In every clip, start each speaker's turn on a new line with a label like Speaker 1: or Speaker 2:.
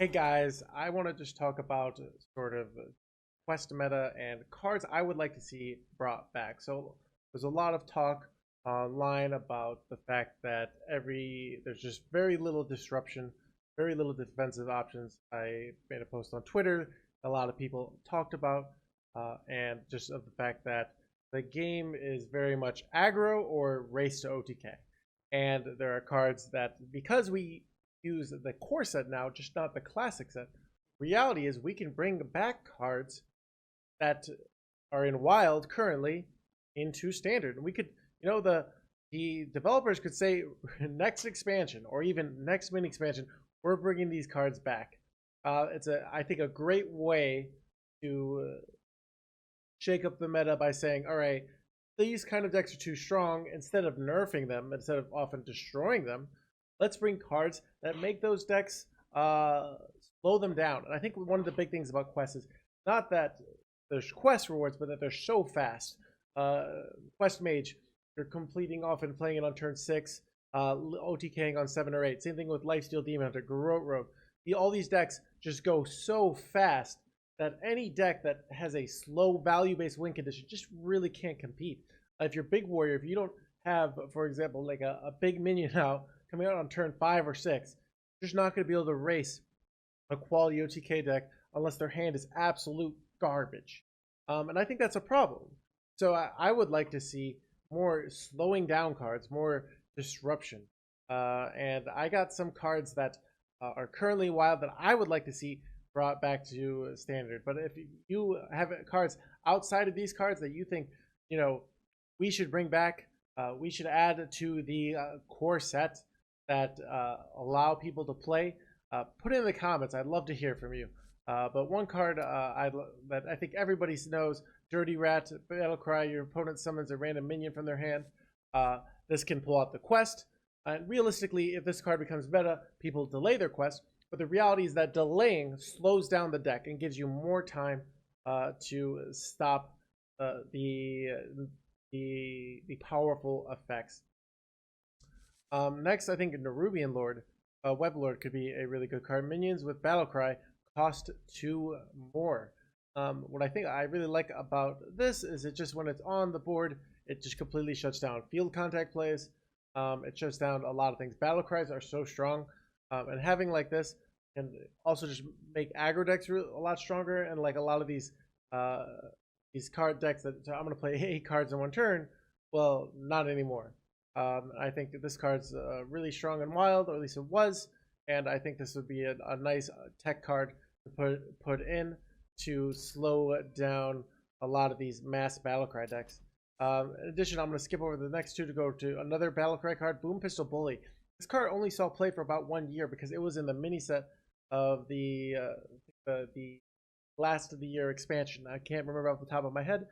Speaker 1: Hey guys, I want to just talk about sort of quest meta and cards I would like to see brought back. So there's a lot of talk online about the fact that there's just very little disruption, very little defensive options. I made a post on Twitter. A lot of people talked about, and just of the fact that the game is very much aggro or race to OTK. And there are cards that, because we use the core set now, just not the classic set. Reality is we can bring back cards that are in wild currently into standard. We could, the developers could say next expansion or even next mini expansion, we're bringing these cards back. It's I think a great way to shake up the meta by saying, all right, these kind of decks are too strong. Instead of nerfing them, instead of often destroying them, let's bring cards that make those decks slow them down. And I think one of the big things about quests is not that there's quest rewards, but that they're so fast. Quest Mage, you're completing often playing it on turn 6, OTKing on 7 or 8. Same thing with Lifesteal Demon Hunter, Garrote Rogue. All these decks just go so fast that any deck that has a slow value-based win condition just really can't compete. If you're Big Warrior, if you don't have, for example, like a big minion out coming out on turn 5 or 6, you're just not going to be able to race a quality OTK deck unless their hand is absolute garbage. And I think that's a problem. So I would like to see more slowing down cards, more disruption. And I got some cards that are currently wild that I would like to see brought back to standard. But if you have cards outside of these cards that you think, we should bring back, we should add to the core set that allow people to play, put it in the comments. I'd love to hear from you. But one card that I think everybody knows, Dirty Rat, Battlecry, your opponent summons a random minion from their hand. This can pull out the quest. And realistically, if this card becomes meta, people delay their quest. But the reality is that delaying slows down the deck and gives you more time to stop the powerful effects. Next, I think Nerubian Lord, Web Lord could be a really good card. Minions with Battlecry cost 2 more. What I think I really like about this is it just when it's on the board, it just completely shuts down field contact plays. It shuts down a lot of things. Battlecries are so strong. And having like this can also just make aggro decks a lot stronger. And like a lot of these card decks that I'm going to play 8 cards in one turn, well, not anymore. I think that this card's really strong and wild, or at least it was. And I think this would be a nice tech card to put in to slow down a lot of these mass Battlecry decks. In addition, I'm going to skip over the next 2 to go to another Battlecry card, Boom Pistol Bully. This card only saw play for about 1 year because it was in the mini set of the last of the year expansion. I can't remember off the top of my head,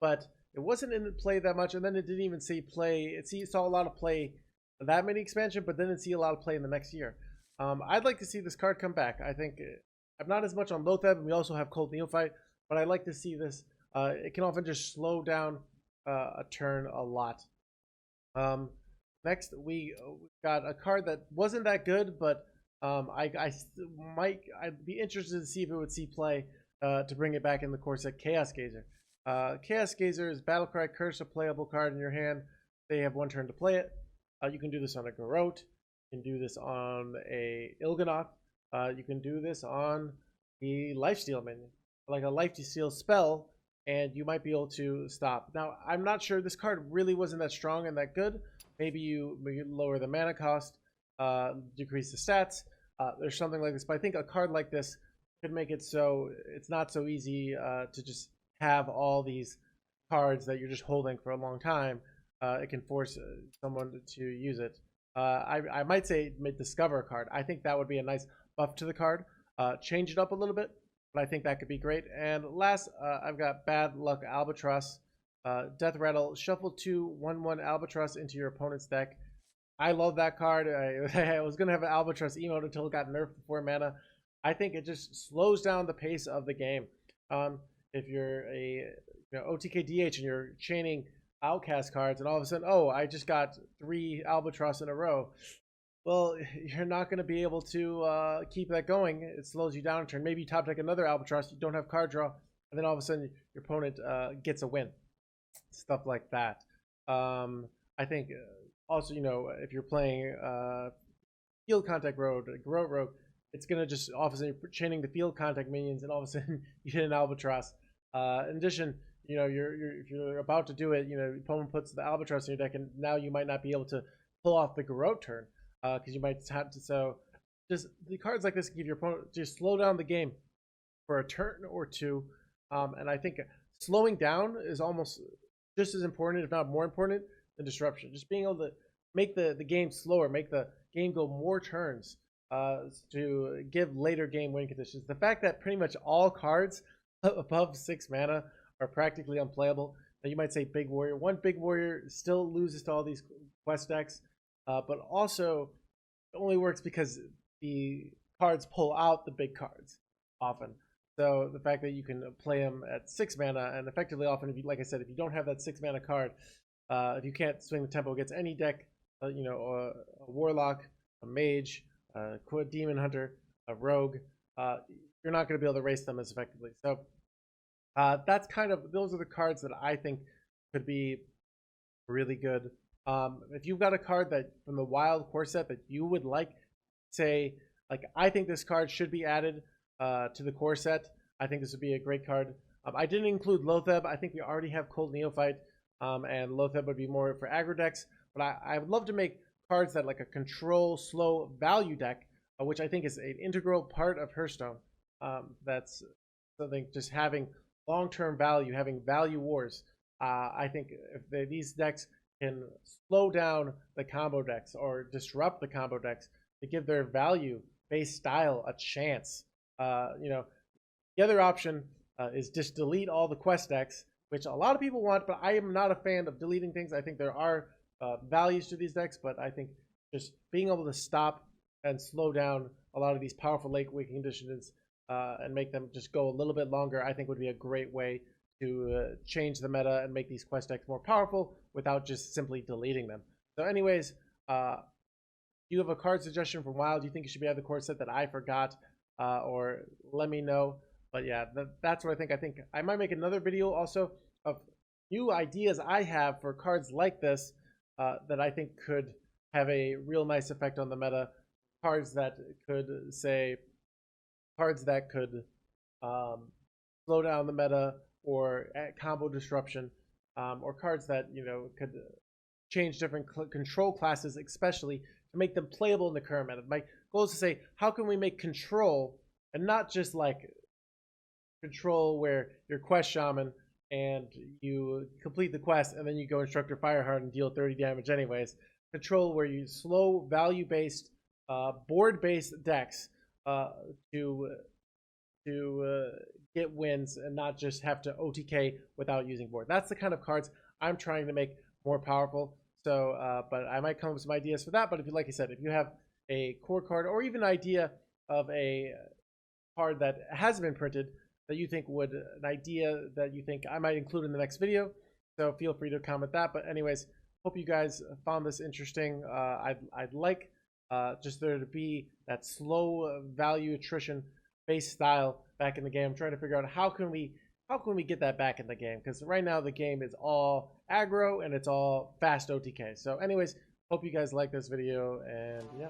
Speaker 1: but it wasn't in play that much, and then it didn't even see play. It saw a lot of play that mini expansion, but didn't see a lot of play in the next year. I'd like to see this card come back. I think I'm not as much on Lotheb, and we also have Cold Neophyte, but I'd like to see this. It can often just slow down a turn a lot. Next, we got a card that wasn't that good, but I'd be interested to see if it would see play to bring it back in the core set. Chaos Gazer. Chaos Gazer is Battlecry Curse, a playable card in your hand. They have 1 turn to play it. You can do this on a Garrote. You can do this on a Il'gynoth. You can do this on the Lifesteal minion, like a Lifesteal spell, and you might be able to stop. Now, I'm not sure. This card really wasn't that strong and that good. Maybe you lower the mana cost, decrease the stats. There's something like this, but I think a card like this could make it so it's not so easy to just have all these cards that you're just holding for a long time. It can force someone to use it. I might say discover a card. I think that would be a nice buff to the card. Change it up a little bit, but I think that could be great. And last, I've got Bad Luck Albatross. Death Rattle, shuffle 2 1/1 Albatross into your opponent's deck. I love that card. I was going to have an Albatross emote until it got nerfed for 4 mana. I think it just slows down the pace of the game. If you're a OTK DH and you're chaining Outcast cards, and all of a sudden, oh, I just got 3 Albatross in a row. well, you're not going to be able to keep that going. It slows you down a turn. Maybe you top deck another Albatross, you don't have card draw, and then all of a sudden your opponent gets a win. Stuff like that. I think also, if you're playing field contact rogue, it's going to just all of a sudden you're chaining the field contact minions, and all of a sudden you hit an Albatross. In addition, if you're about to do it, the opponent puts the Albatross in your deck, and now you might not be able to pull off the Garrote turn because you might have to. So, just the cards like this give your opponent just slow down the game for a turn or two, and I think slowing down is almost just as important, if not more important, than disruption. Just being able to make the game slower, make the game go more turns to give later game win conditions. The fact that pretty much all cards above 6 mana are practically unplayable. Now you might say Big Warrior. One Big Warrior still loses to all these quest decks, but also it only works because the cards pull out the big cards often. So the fact that you can play them at 6 mana, and effectively often, if you, like I said, if you don't have that 6 mana card, if you can't swing the tempo against any deck, a Warlock, a Mage, a Demon Hunter, a Rogue, you're not going to be able to race them as effectively. So that's those are the cards that I think could be really good. If you've got a card that from the wild core set that you would like, say, like I think this card should be added to the core set. I think this would be a great card. I didn't include Lotheb. I think we already have Cold Neophyte, and Lotheb would be more for aggro decks. But I would love to make cards that like a control slow value deck, which I think is an integral part of Hearthstone. That's something just having long-term value, having value wars. I think if these decks can slow down the combo decks or disrupt the combo decks to give their value-based style a chance. The other option is just delete all the quest decks, which a lot of people want, but I am not a fan of deleting things. I think there are values to these decks, but I think just being able to stop and slow down a lot of these powerful late win conditions and make them just go a little bit longer, I think would be a great way to change the meta and make these quest decks more powerful without just simply deleting them. So anyways, do you have a card suggestion from WoW? Do you think it should be out of the core set that I forgot? Or let me know. But yeah, that's what I think. I think I might make another video also of new ideas I have for cards like this that I think could have a real nice effect on the meta. Cards that could slow down the meta or combo disruption, or cards that could change different control classes, especially to make them playable in the current meta. My goal is to say, how can we make control, and not just like control where you're quest shaman and you complete the quest and then you go instructor fireheart and deal 30 damage anyways. Control where you slow value-based, board-based decks to get wins and not just have to OTK without using board. That's the kind of cards I'm trying to make more powerful. So, but I might come up with some ideas for that. But if you, like I said, if you have a core card or even an idea of a card that has been printed that you think an idea that you think I might include in the next video, so feel free to comment that. But anyways, hope you guys found this interesting. I'd like just there to be that slow value attrition based style back in the game. I'm trying to figure out how can we get that back in the game, because right now the game is all aggro and it's all fast OTK. So anyways, hope you guys like this video, and yeah.